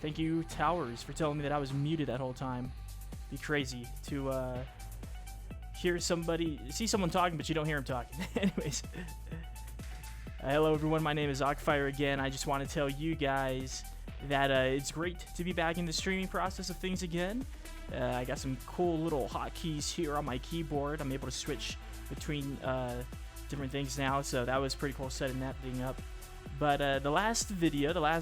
Thank you, Towers, for telling me that I was muted that whole time. Be crazy to see someone talking, but you don't hear him talking. Anyways, hello everyone. My name is Akafyre again. I just want to tell you guys that it's great to be back in the streaming process of things again. I got some cool little hotkeys here on my keyboard. I'm able to switch between different things now, so that was pretty cool setting that thing up. But the last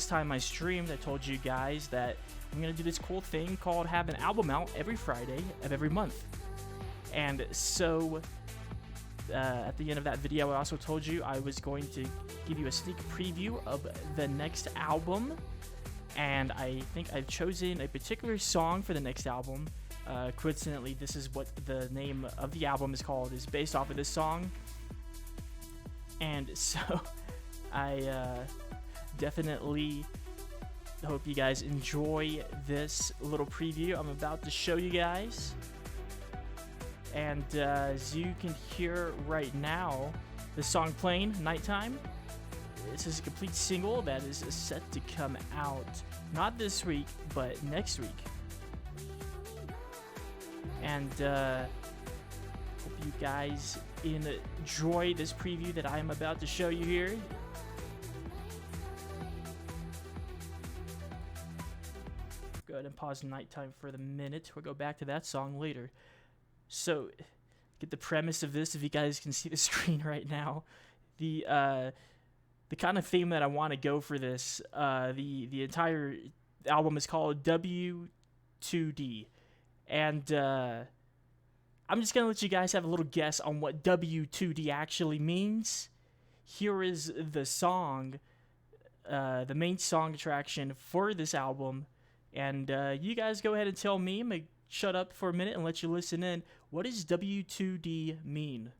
time I streamed, I told you guys that I'm going to do this cool thing called have an album out every Friday of every month. And so at the end of that video, I also told you I was going to give you a sneak preview of the next album. And I think I've chosen a particular song for the next album. Coincidentally, this is what the name of the album is called, is based off of this song. And so I definitely hope you guys enjoy this little preview I'm about to show you guys. And as you can hear right now, the song playing, Nighttime. This is a complete single that is set to come out not this week, but next week. And hope you guys enjoy this preview that I am about to show you here. Go ahead and pause Nighttime for the minute. We'll go back to that song later. So, get the premise of this if you guys can see the screen right now. The kind of theme that I want to go for this, the entire album is called W2D. And I'm just going to let you guys have a little guess on what W2D actually means. Here is the song, the main song attraction for this album. And you guys go ahead and tell me. I'm going to shut up for a minute and let you listen in. What does W2D mean?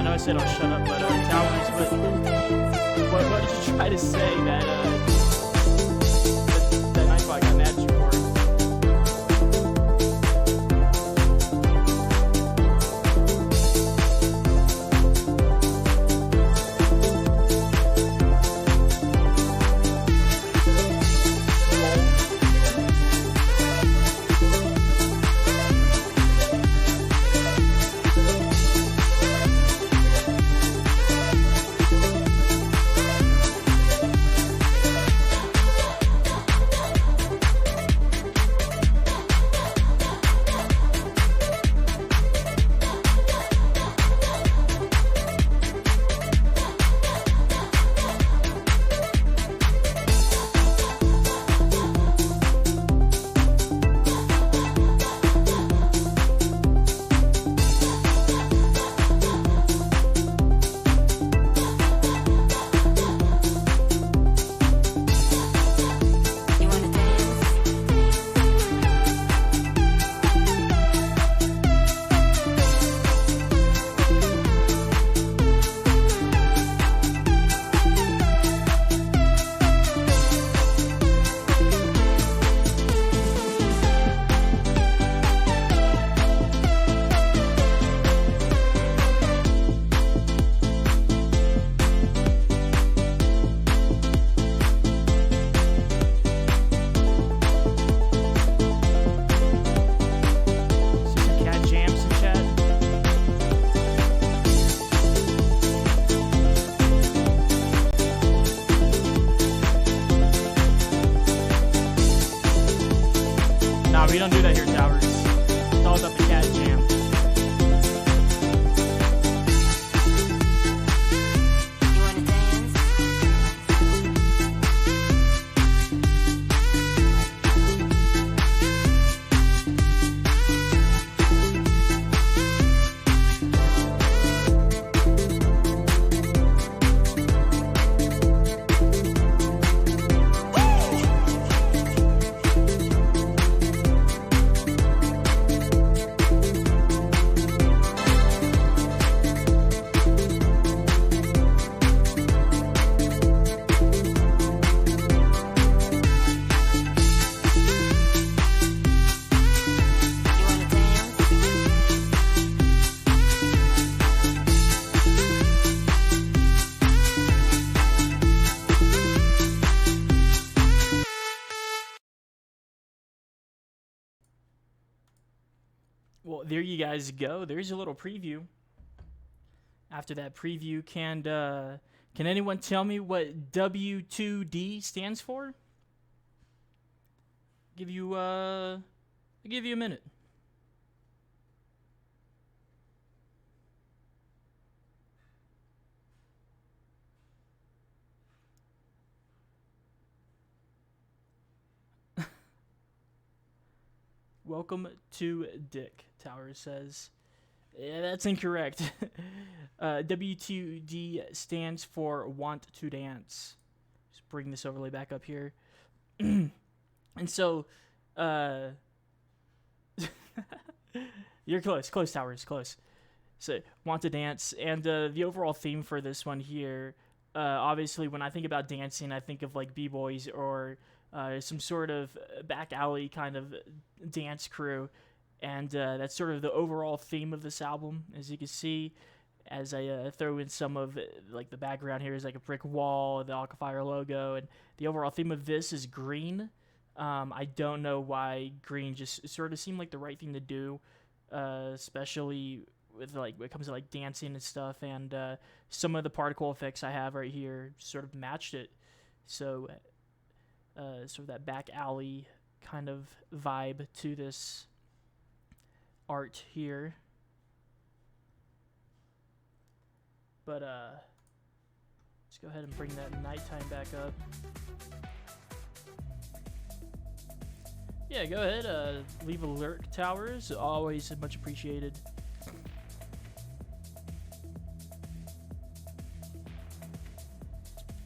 I said I'll shut up, but Towers, what did you try to say that Nightfall got mad at you for? We don't do that here, Towers. It's all about the cat jam. You wanna dance? Well, there you guys go. There's a little preview. After that preview, can anyone tell me what W2D stands for? I'll give you a minute. Welcome to Dick, Towers says. Yeah, that's incorrect. W2D stands for Want to Dance. Just bring this overlay back up here. And so, you're close, Towers, close. So, Want to Dance. And the overall theme for this one here, obviously, when I think about dancing, I think of like B-boys or some sort of back alley kind of dance crew. And that's sort of the overall theme of this album, as you can see. As I throw in some of like the background here is like a brick wall, the Akafyre logo, and the overall theme of this is green. I don't know why green just sort of seemed like the right thing to do, especially with like when it comes to like dancing and stuff. And some of the particle effects I have right here sort of matched it. So sort of that back alley kind of vibe to this art here. But let's go ahead and bring that nighttime back up. Yeah, go ahead, leave a lurk, Towers, always much appreciated.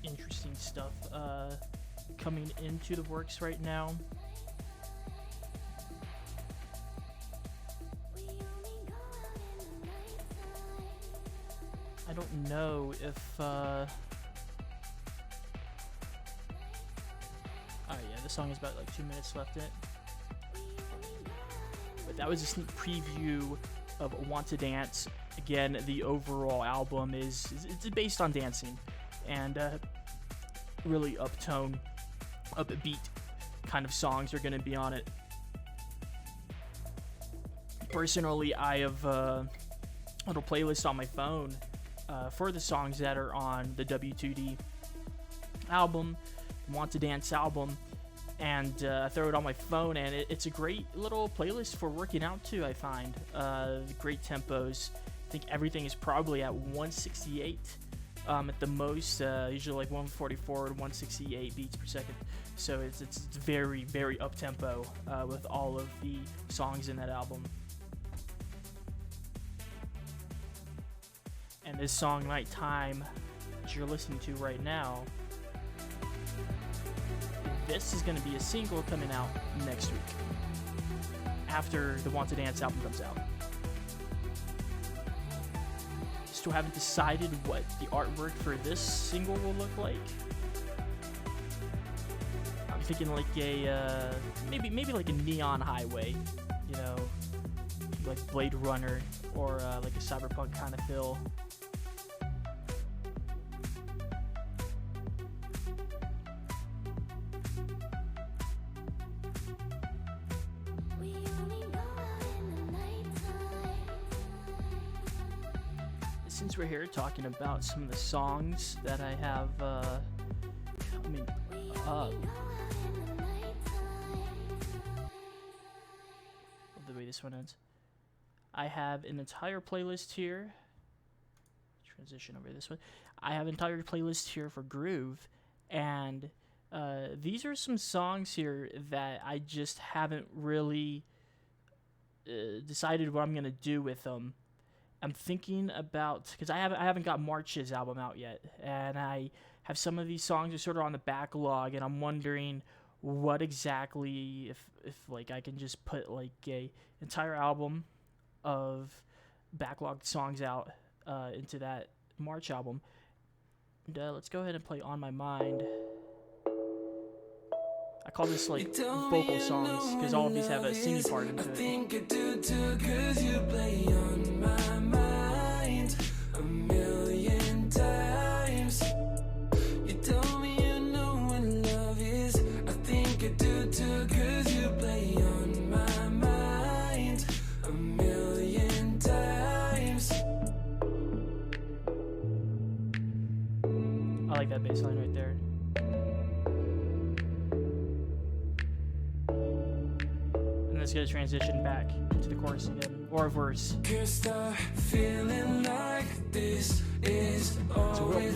Interesting stuff coming into the works right now. I don't know if, oh yeah, the song is about like 2 minutes left in it. But that was a sneak preview of Want to Dance. Again, the overall album it's based on dancing and really upbeat kind of songs are going to be on it. Personally, I have a little playlist on my phone for the songs that are on the W2D album, Want to Dance album, and I throw it on my phone, and it's a great little playlist for working out too, I find. Great tempos. I think everything is probably at 168 at the most, usually like 144 to 168 beats per second. So it's very, very up-tempo with all of the songs in that album. And this song, Nighttime, that you're listening to right now, this is going to be a single coming out next week, after the Want to Dance album comes out. Still haven't decided what the artwork for this single will look like. I'm thinking like a, maybe like a neon highway, you know, like Blade Runner, or like a cyberpunk kind of feel. Since we're here talking about some of the songs that I have coming up, love the way this one ends. I have an entire playlist here. Transition over to this one. I have an entire playlist here for Groove, and these are some songs here that I just haven't really decided what I'm gonna do with them. I'm thinking about, because I haven't got March's album out yet, and I have some of these songs are sort of on the backlog, and I'm wondering what exactly, if like I can just put like a entire album of backlogged songs out into that March album. And let's go ahead and play On My Mind. I call this like vocal songs because all of these have a singing part into it. Think it do cause you play on my mind a million times. You told me you know what love is. I think it do cause you play on my mind a million I like that bass line right there. And let's get a transition back to the chorus again, or a verse. It's a real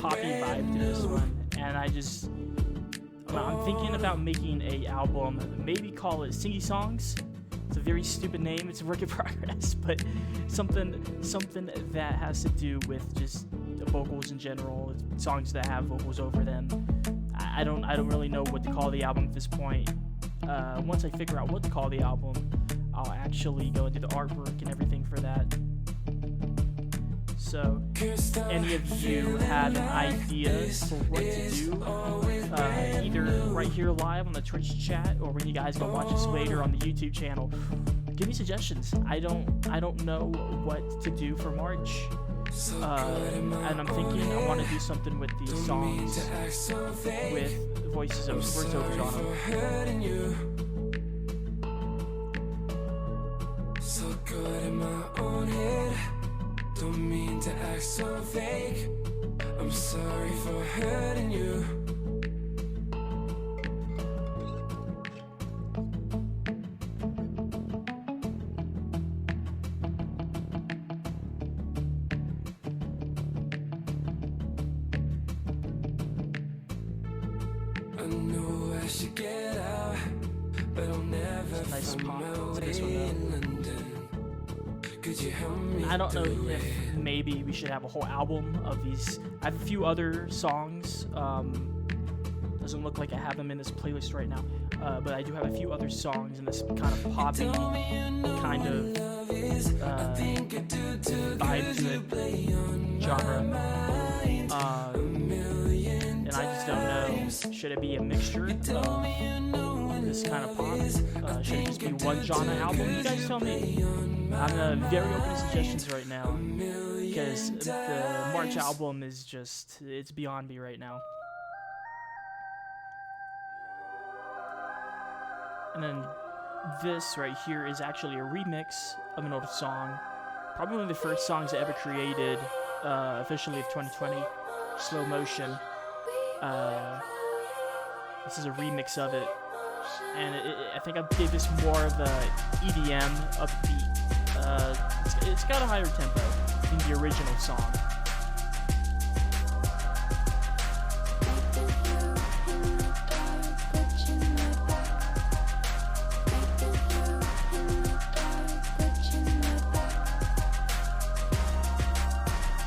poppy vibe to this one, and I'm thinking about making a album, maybe call it Singy Songs. It's a very stupid name, it's a work in progress, but something that has to do with just vocals in general, songs that have vocals over them. I don't really know what to call the album at this point. Once I figure out what to call the album, I'll actually go into the artwork and everything for that. So, any of you have an idea for what to do, either right here live on the Twitch chat, or when you guys go watch this later on the YouTube channel, give me suggestions. I don't know what to do for March, and I'm thinking I want to do something with these songs with voiceovers on them. So good in my own head. Don't mean to act so fake. I'm sorry for hurting you. I know I should get out, but I'll never Nice find pop my to way this one, though. in London. Could you help me? I don't know if maybe we should have a whole album of these. I have a few other songs. Doesn't look like I have them in this playlist right now, but I do have a few other songs in this kind of poppy kind of vibe to it genre. And I just don't know. Should it be a mixture of this kind of pop? Should it just be one genre album? You guys tell me. I'm very open to suggestions right now, because the March album is just, it's beyond me right now. And then this right here is actually a remix of an older song. Probably one of the first songs I ever created, officially of 2020, Slow Motion. This is a remix of it. And I think I gave this more of a EDM upbeat. It's got a higher tempo than the original song.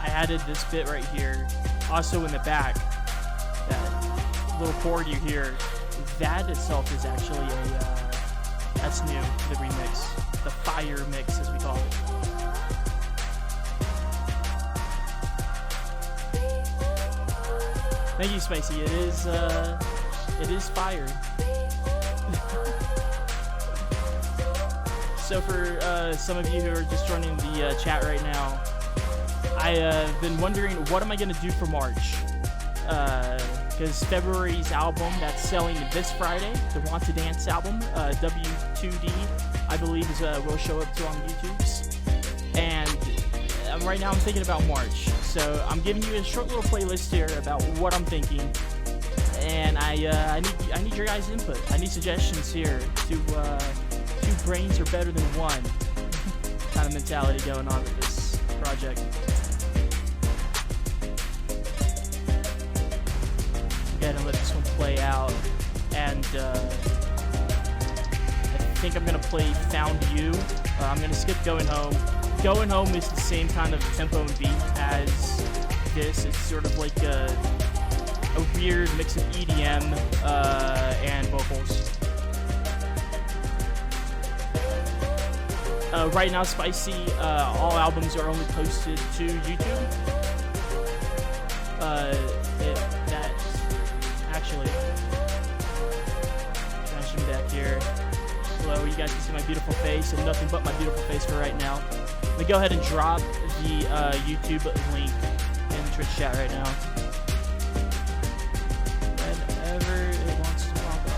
I added this bit right here, also in the back. That little chord you hear, that itself is actually that's new to the remix. The fire mix, as we call it. Thank you, Spicy. It is fire. So for some of you who are just joining the chat right now, I've been wondering, what am I going to do for March? Because February's album that's selling this Friday, the Want to Dance album, W2D, I believe will show up too on YouTube's. And right now I'm thinking about March. So I'm giving you a short little playlist here about what I'm thinking. And I need your guys' input. I need suggestions here. Two brains are better than one kind of mentality going on with this project. Go ahead and let this one play out. And I think I'm gonna play Found You. I'm gonna skip Going Home. Going Home is the same kind of tempo and beat as this. It's sort of like a weird mix of EDM and vocals. Right now, Spicy, all albums are only posted to YouTube. Transition back here. Hello, you guys can see my beautiful face, and nothing but my beautiful face for right now. Let me go ahead and drop the YouTube link in the Twitch chat right now. Whenever it wants to pop up.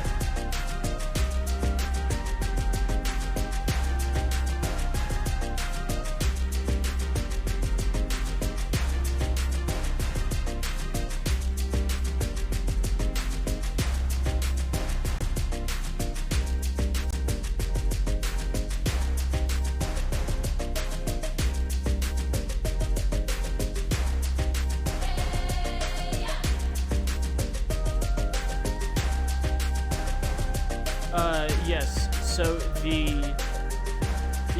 Yes. So the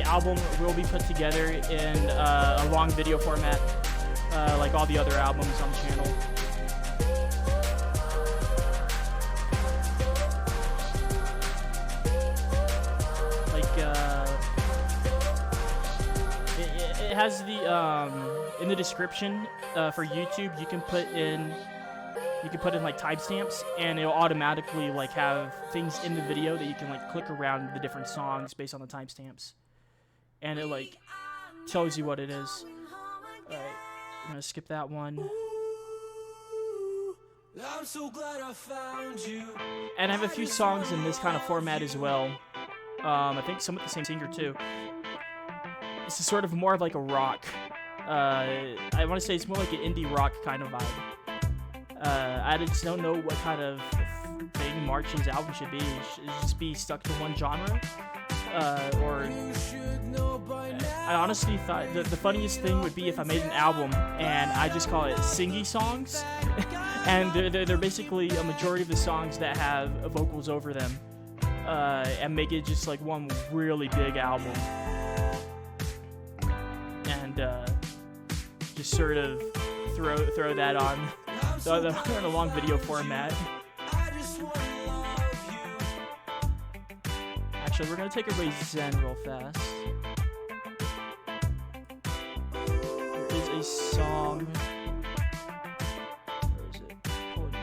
album will be put together in a long video format, like all the other albums on the channel. It has the in the description for YouTube. You can put in like timestamps, and it'll automatically like have things in the video that you can like click around the different songs based on the timestamps, and it like tells you what it is. All right, I'm gonna skip that one. I'm so glad I found you. And I have a few songs in this kind of format as well. I think some with the same singer too. This is sort of more of like a rock. I want to say it's more like an indie rock kind of vibe. I just don't know what kind of thing March's album should be. It should just be stuck to one genre. Or I honestly thought the funniest thing would be if I made an album and I just call it singy songs. And they're basically a majority of the songs that have vocals over them. And make it just like one really big album. And just sort of throw that on in a long video format. Actually, we're gonna take away Zen real fast. There is a song. Where is it? Pull it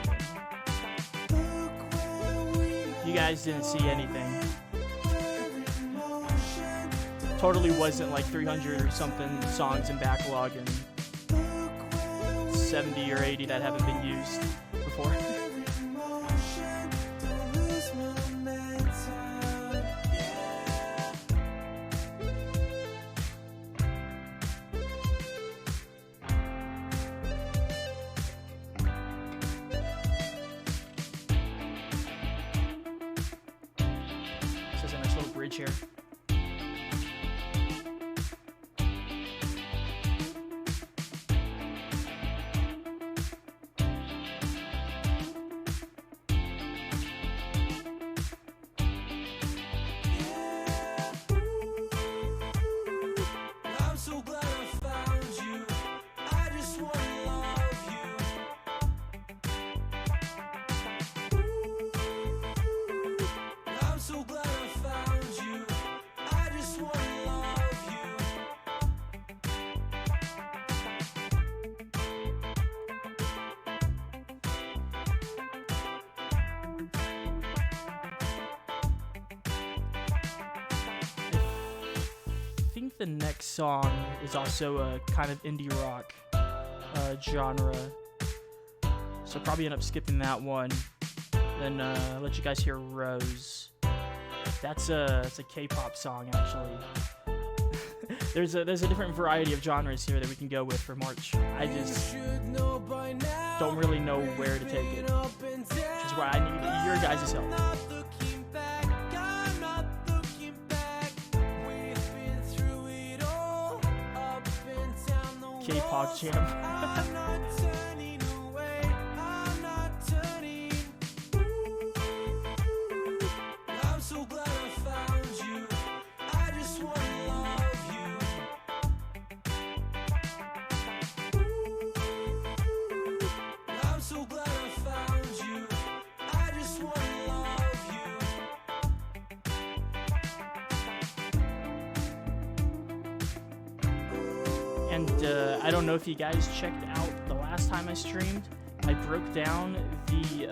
in. You guys didn't see anything. Totally wasn't like 300 or something songs in backlog and 70 or 80 that haven't been used before. This is a nice little bridge here. I think the next song is also a kind of indie rock genre, so probably end up skipping that one. Then let you guys hear Rose. That's a K-pop song actually. there's a different variety of genres here that we can go with for March. I just don't really know where to take it, which is why I need your guys' help. K-pop jam. And I don't know if you guys checked out the last time I streamed. I broke down the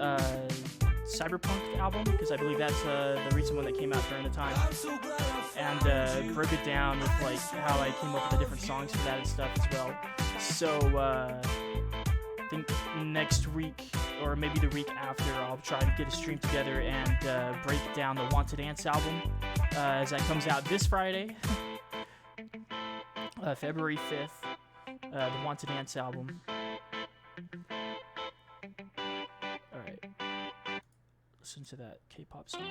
Cyberpunk album, because I believe that's the recent one that came out during the time. And broke it down with like how I came up with the different songs for that and stuff as well. So I think next week, or maybe the week after, I'll try to get a stream together and break down the Want to Dance album as that comes out this Friday. February 5th, the Want to Dance album. Alright. Listen to that K-pop song.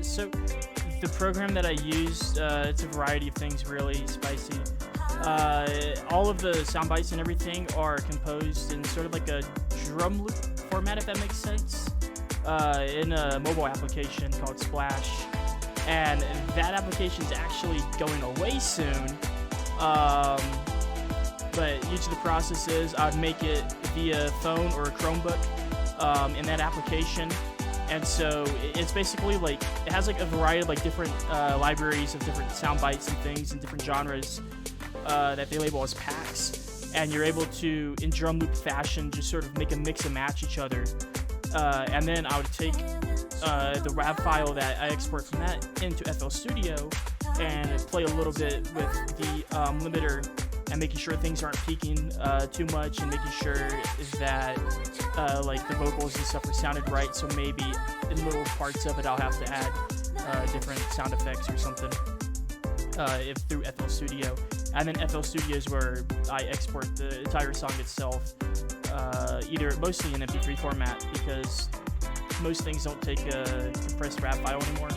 So the program that I used, it's a variety of things, really spicy. All of the sound bites and everything are composed in sort of like a drum loop format, if that makes sense, in a mobile application called Splash. And that application is actually going away soon. But each of the processes, I'd make it via phone or a Chromebook in that application. And so it's basically like, it has like a variety of like different libraries of different sound bites and things in different genres that they label as packs. And you're able to, in drum loop fashion, just sort of make a mix and match each other. And then I would take the WAV file that I export from that into FL Studio and play a little bit with the limiter and making sure things aren't peaking too much and making sure that like the vocals and stuff are sounded right. So maybe in little parts of it I'll have to add different sound effects or something if through FL Studio. And then FL Studio is where I export the entire song itself, either mostly in MP3 format because most things don't take a compressed WAV file anymore.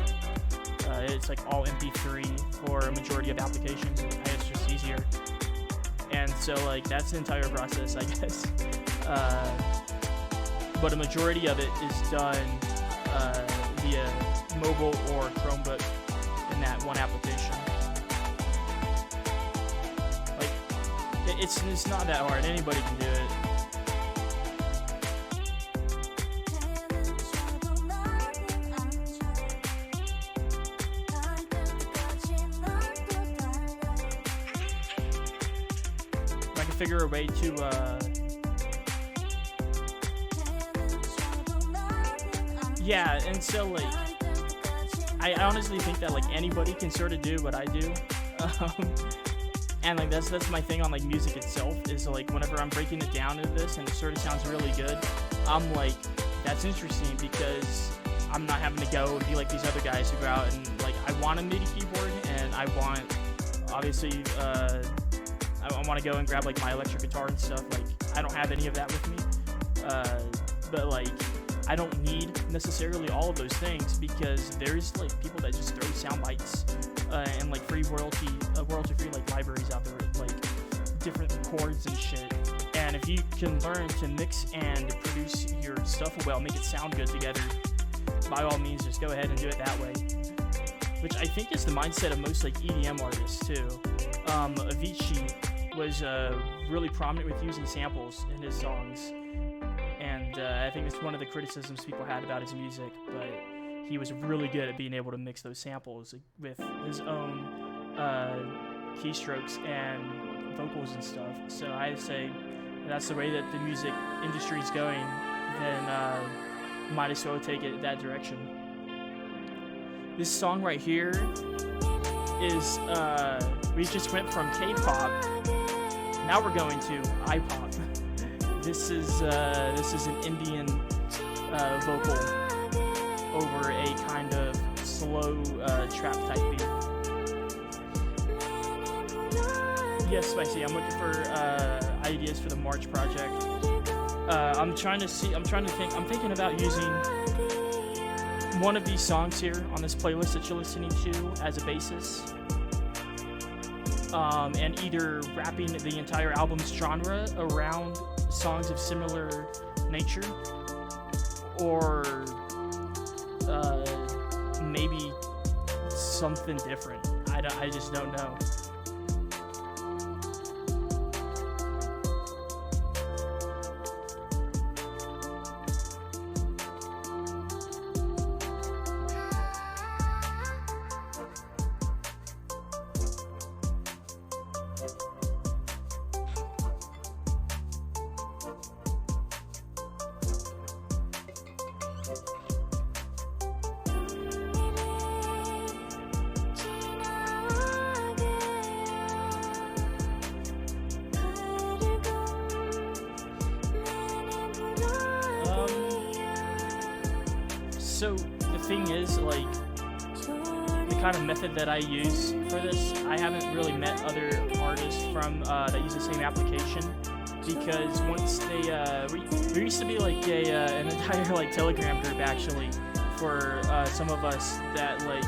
It's like all MP3 for a majority of applications. It's just easier. And so like that's the entire process, I guess. But a majority of it is done via mobile or Chromebook in that one application. Like it's not that hard. Anybody can do it. Figure a way to yeah, and so like I honestly think that like anybody can sort of do what I do, and like that's my thing on like music itself is like whenever I'm breaking it down into this and it sort of sounds really good, I'm like that's interesting because I'm not having to go and be like these other guys who go out and like I want a MIDI keyboard and I want obviously I want to go and grab like my electric guitar and stuff. Like I don't have any of that with me, but like I don't need necessarily all of those things because there's like people that just throw sound bites and like free royalty free like libraries out there with like different chords and shit. And if you can learn to mix and produce your stuff well, make it sound good together, by all means just go ahead and do it that way. Which I think is the mindset of most like EDM artists too. Avicii was really prominent with using samples in his songs, and I think it's one of the criticisms people had about his music, but he was really good at being able to mix those samples with his own keystrokes and vocals and stuff. So I say that's the way that the music industry is going, then might as well take it that direction. This song right here is we just went from K-pop. Now we're going to IPod. This is an Indian vocal over a kind of slow trap type beat. Yes, Spicy. I'm looking for ideas for the March project. I'm thinking about using one of these songs here on this playlist that you're listening to as a basis. And either wrapping the entire album's genre around songs of similar nature, or maybe something different. I just don't know. So the thing is, like, the kind of method that I use for this, I haven't really met other artists from that use the same application, because once they there used to be like an entire like Telegram group actually for some of us that like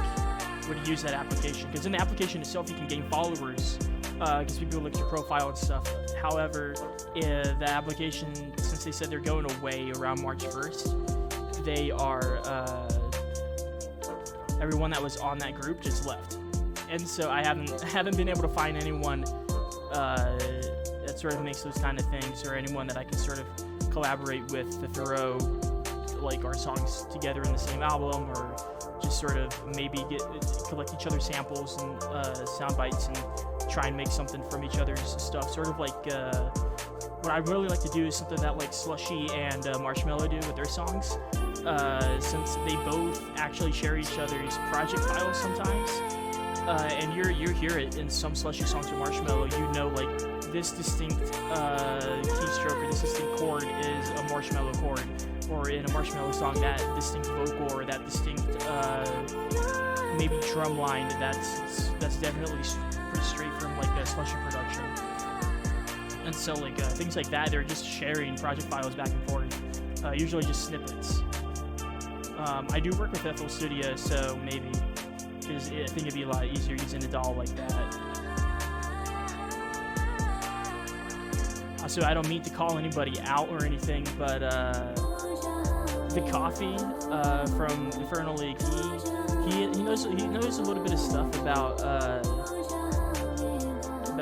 would use that application, because in the application itself you can gain followers because people look at your profile and stuff. However, the application, since they said they're going away around March 1st, they are everyone that was on that group just left, and so I haven't been able to find anyone that sort of makes those kind of things, or anyone that I can sort of collaborate with to throw like our songs together in the same album, or just sort of maybe collect each other's samples and sound bites and try and make something from each other's stuff. Sort of like what I'd really like to do is something that like Slushy and Marshmello do with their songs, since they both actually share each other's project files sometimes. And you hear it in some Slushy songs with Marshmello. You know, like this distinct keystroke or this distinct chord is a Marshmello chord, or in a Marshmello song that distinct vocal or that distinct maybe drum line that's definitely pretty straight from like a Slushy production. And so like things like that, they're just sharing project files back and forth, usually just snippets. I do work with FL Studio, so maybe, because I think it'd be a lot easier using a DAW like that. So I don't mean to call anybody out or anything, but the Coffee from Infernal League, he knows a little bit of stuff about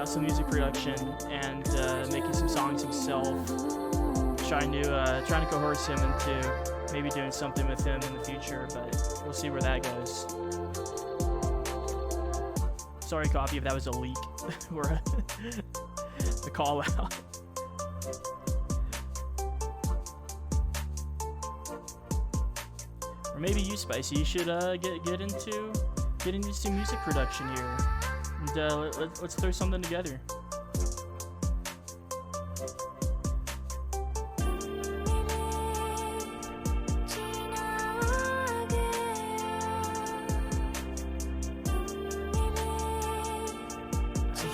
some music production and making some songs himself. Trying to coerce him into maybe doing something with him in the future, but we'll see where that goes. Sorry, Coffee, if that was a leak or a call out. Or maybe you, Spicy, you should get into some music production here, and let's throw something together.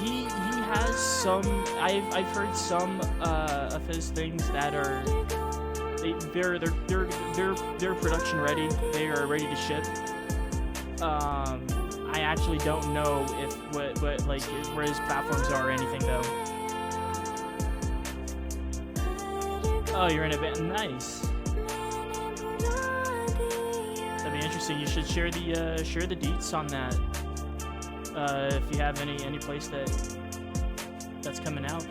He has some. I've heard some of his things that are. They're production ready. They are ready to ship. I actually don't know if what like where his platforms are or anything though. Oh, you're in a band. Nice. That'd be interesting. You should share the deets on that. If you have any place that's coming out.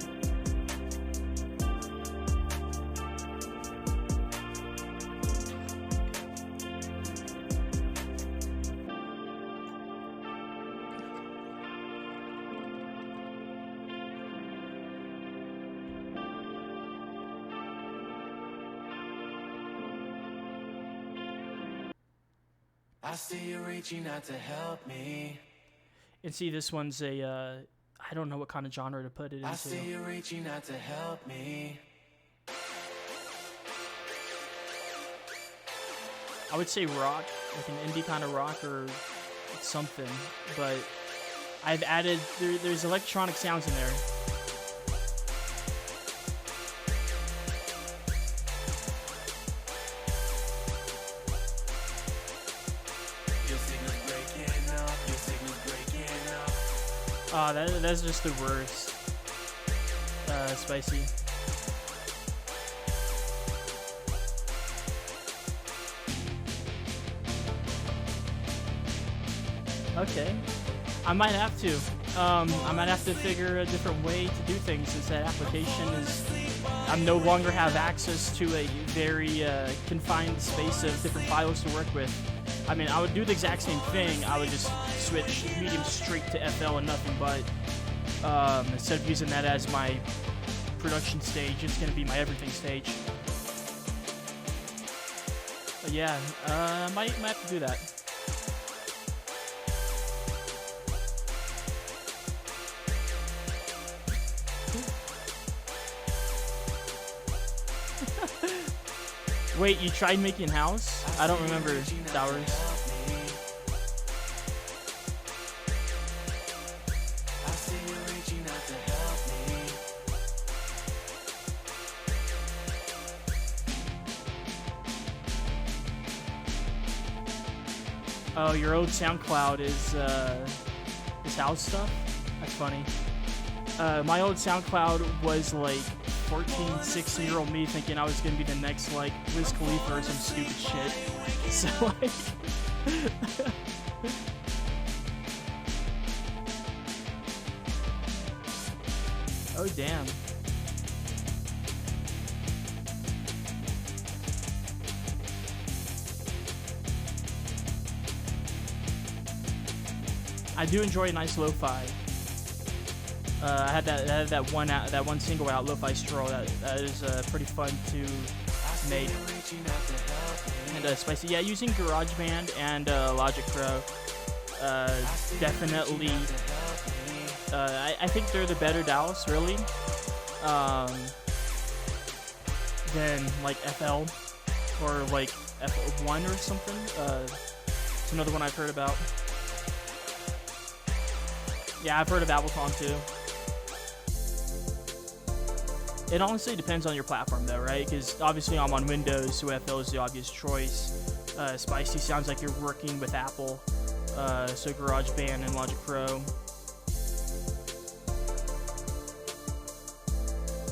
I see you reaching out to help me. And see, this one's a, I don't know what kind of genre to put it into. I see you reaching out to help me. I would say rock, like an indie kind of rock or something, but I've added, there's electronic sounds in there. Oh, that's just the worst. Spicy. Okay. I might have to. I might have to figure a different way to do things, since that application is... I no longer have access to a very confined space of different files to work with. I mean, I would do the exact same thing. I would just switch medium straight to FL and nothing but. Instead of using that as my production stage, it's going to be my everything stage. But yeah, might have to do that. Wait, you tried making house? I don't remember, Dowers. Oh, your old SoundCloud is house stuff? That's funny. My old SoundCloud was like 14, 16-year-old me thinking I was gonna be the next like Wiz Khalifa or some stupid shit. So like oh damn. I do enjoy a nice lo-fi. I had that one single out, Lo-Fi Stroll. That is pretty fun to make. And spicy, yeah. Using GarageBand and Logic Pro, definitely. I think they're the better DAWs, really, than like FL or like F1 or something. It's another one I've heard about. Yeah, I've heard of Ableton too. It honestly depends on your platform though, right? Because obviously I'm on Windows, so FL is the obvious choice. Spicy sounds like you're working with Apple, so GarageBand and Logic Pro.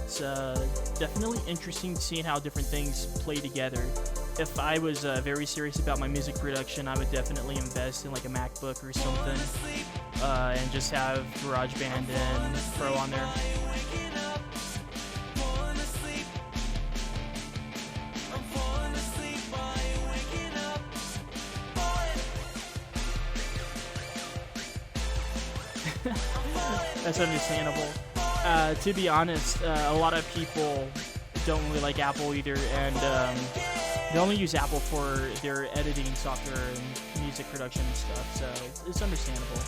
It's definitely interesting seeing how different things play together. If I was very serious about my music production, I would definitely invest in like a MacBook or something, and just have GarageBand and Pro on there. That's understandable. To be honest, a lot of people don't really like Apple either, and they only use Apple for their editing software and music production and stuff, so it's understandable.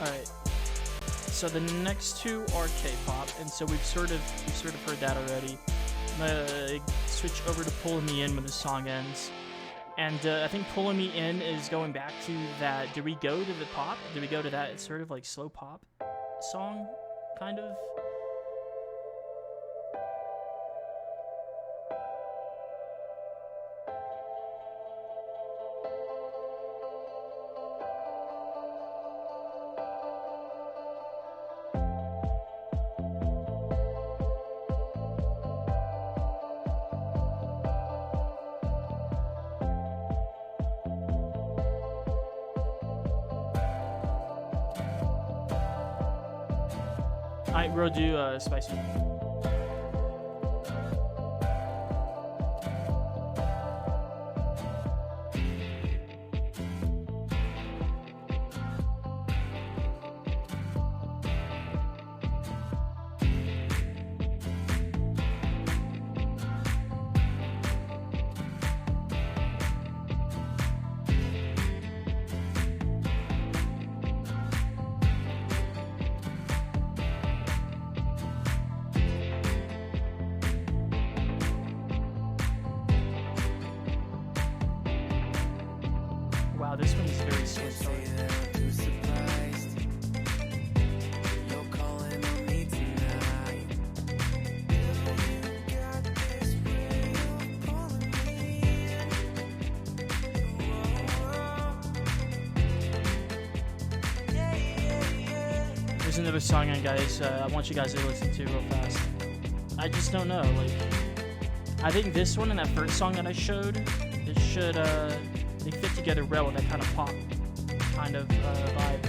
Alright. So the next two are K-pop, and so we've sort of heard that already. I'm gonna switch over to Pulling Me In when the song ends. And I think Pulling Me In is going back to that, did we go to the pop? Did we go to that sort of like slow pop song, kind of? Alright, we'll do Spicy. Wow, this one is very Swiss started. There's another song on, guys. I want you guys to listen to real fast. I just don't know, like, I think this one and that first song that I showed, it should, they fit together well with that kind of pop kind of vibe.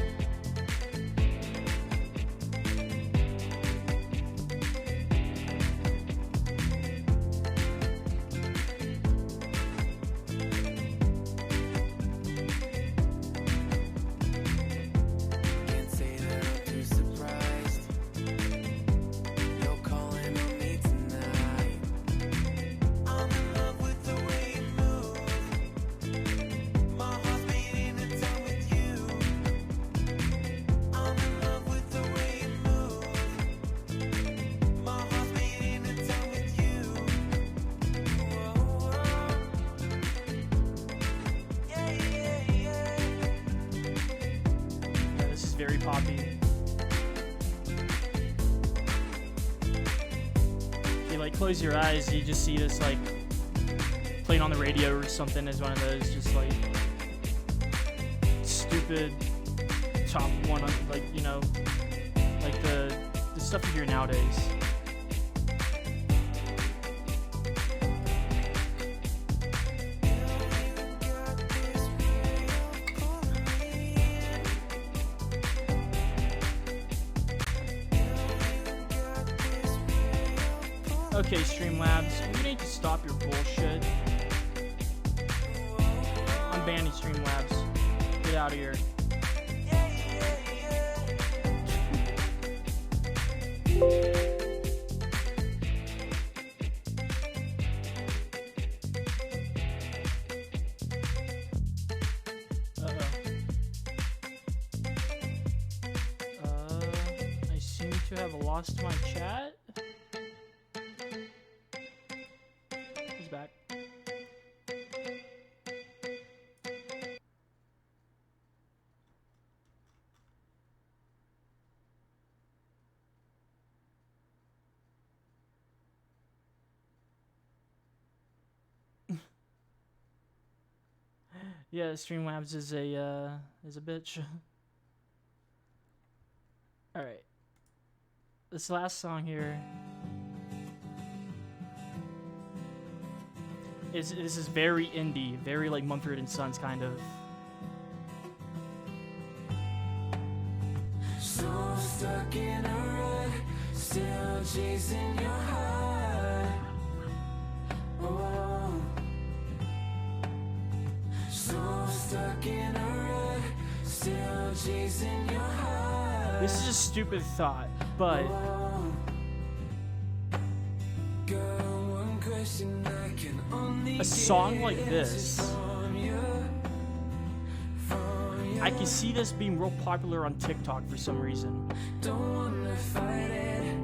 Very poppy. like close your eyes, you just see this like playing on the radio or something as one of those just like stupid top one, like, you know, like the stuff you hear nowadays. Okay, Streamlabs, you need to stop your bullshit. I'm banning Streamlabs. Get out of here. I seem to have lost my chat. He's back. Yeah, Streamlabs is a bitch. All right, this last song here this is very indie, very like Mumford & Sons kind of. So stuck in a rut, still chasing your heart. Oh, so stuck in a rut, still chasing your heart. This is a stupid thought, but Oh, girl, one question I can only a song get like this, from you. I can see this being real popular on TikTok for some reason. Don't wanna fight it.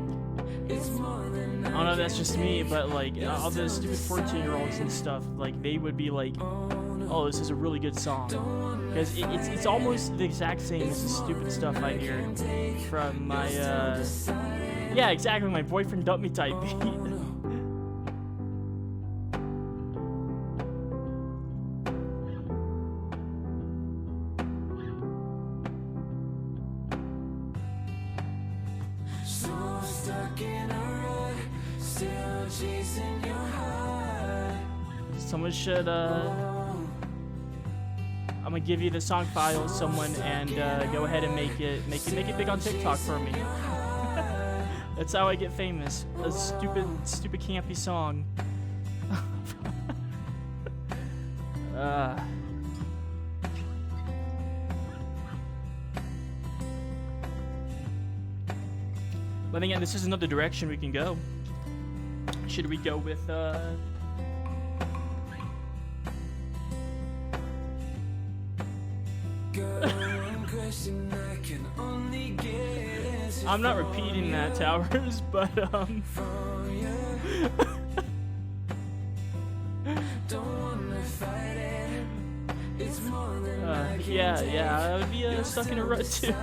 It's more than I don't know if that's just me, but like all the stupid 14-year-olds and stuff, like they would be like, oh, this is a really good song. Because it's almost the exact same as the stupid stuff I hear from my, yeah, exactly, my boyfriend dumped me type beat. So stuck in a rut, still chasing your heart. Someone should, I'm gonna give you the song file, someone, and go ahead and make it big on TikTok for me. That's how I get famous. A stupid campy song. But again, this is another direction we can go. Should we go with I'm not repeating that, Towers, but yeah, I would be stuck in a rut too.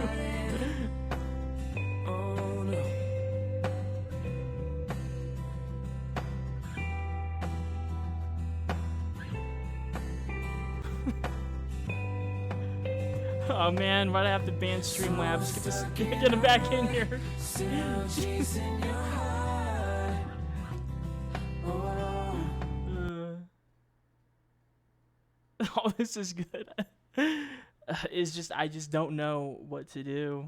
Oh man, why'd I have to ban Streamlabs? Get him back in here. Oh, this is good. It's just, I just don't know what to do.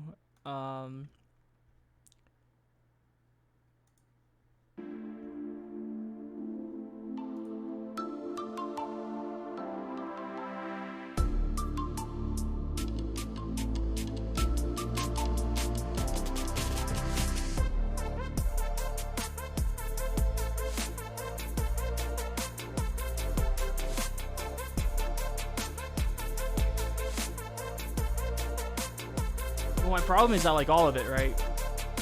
Well, my problem is I like all of it, right?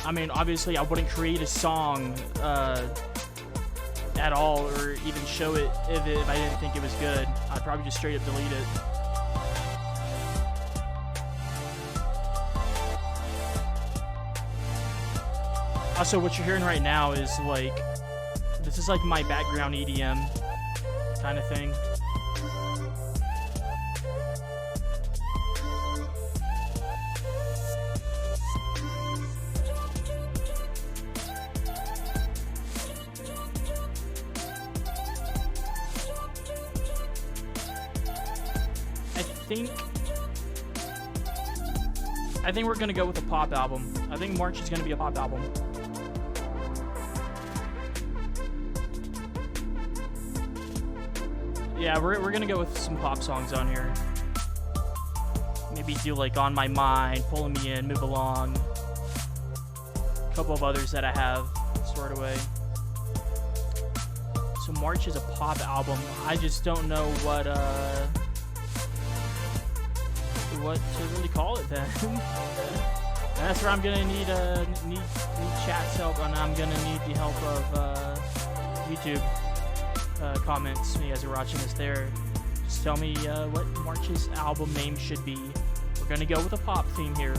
I mean, obviously, I wouldn't create a song at all, or even show it if I didn't think it was good. I'd probably just straight up delete it. Also, what you're hearing right now is like This is like my background EDM kind of thing. I think we're gonna go with a pop album. I think March is gonna be a pop album. Yeah, we're gonna go with some pop songs on here. Maybe do like On My Mind, Pulling Me In, Move Along. A couple of others that I have stored away. So March is a pop album. I just don't know what to really call it then. And that's where I'm gonna need chat's help, and I'm gonna need the help of YouTube comments. You guys are watching this there. Just tell me what March's album name should be. We're gonna go with a pop theme here,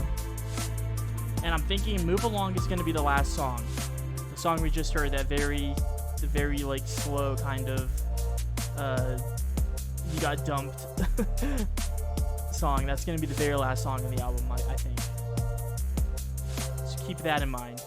and I'm thinking "Move Along" is gonna be the last song. The song we just heard, the very like slow kind of you got dumped song. That's gonna be the very last song on the album, I think. So keep that in mind.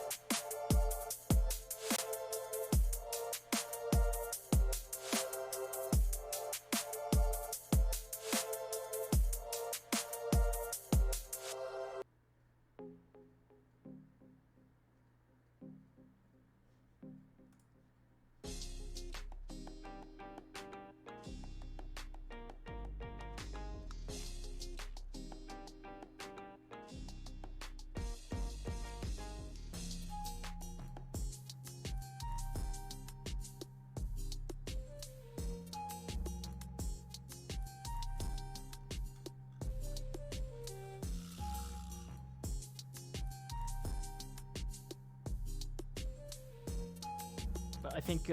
But I think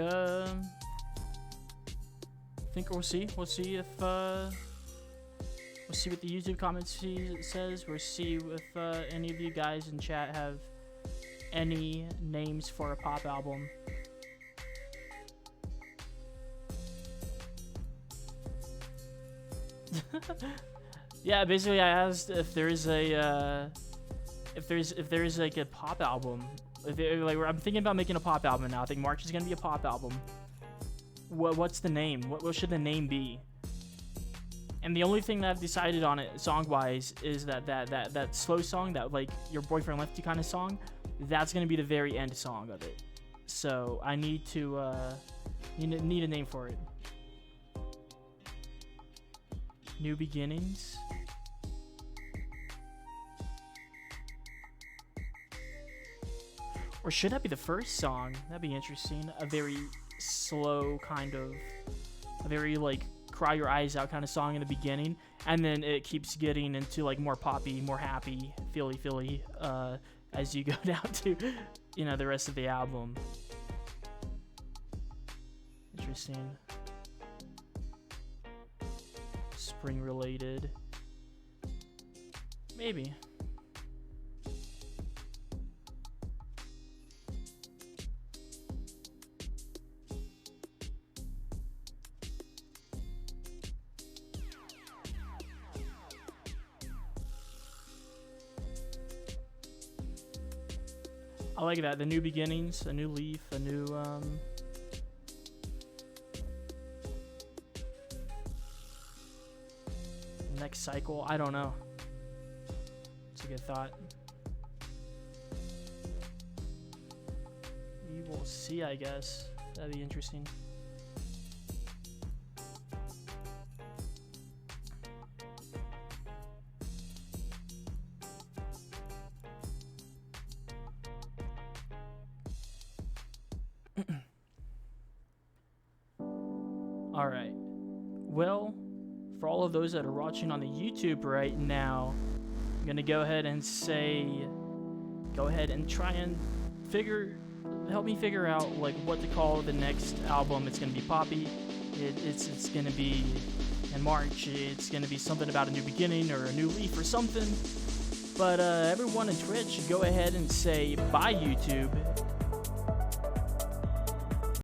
we'll see. We'll see if we'll see what the YouTube comments says. We'll see if any of you guys in chat have any names for a pop album. Yeah, basically I asked if there's a if there's like a pop album. Like, I'm thinking about making a pop album now. I think March is gonna be a pop album. What's the name? What should the name be? And the only thing that I've decided on it song-wise is that slow song, that like Your Boyfriend Left You kind of song. That's gonna be the very end song of it. So I need to need a name for it. New Beginnings. Or should that be the first song? That'd be interesting. A very slow kind of, a very like cry your eyes out kind of song in the beginning, and then it keeps getting into like more poppy, more happy, feely as you go down to, the rest of the album. Interesting. Spring related. Maybe. I like that. The new beginnings, a new leaf, a new next cycle. I don't know. It's a good thought. We will see, I guess. That'd be interesting. All right. Well, for all of those that are watching on the YouTube right now, I'm gonna go ahead and say, go ahead and try and help me figure out like what to call the next album. It's gonna be poppy. It's gonna be in March. It's gonna be something about a new beginning or a new leaf or something. But everyone in Twitch, go ahead and say bye YouTube.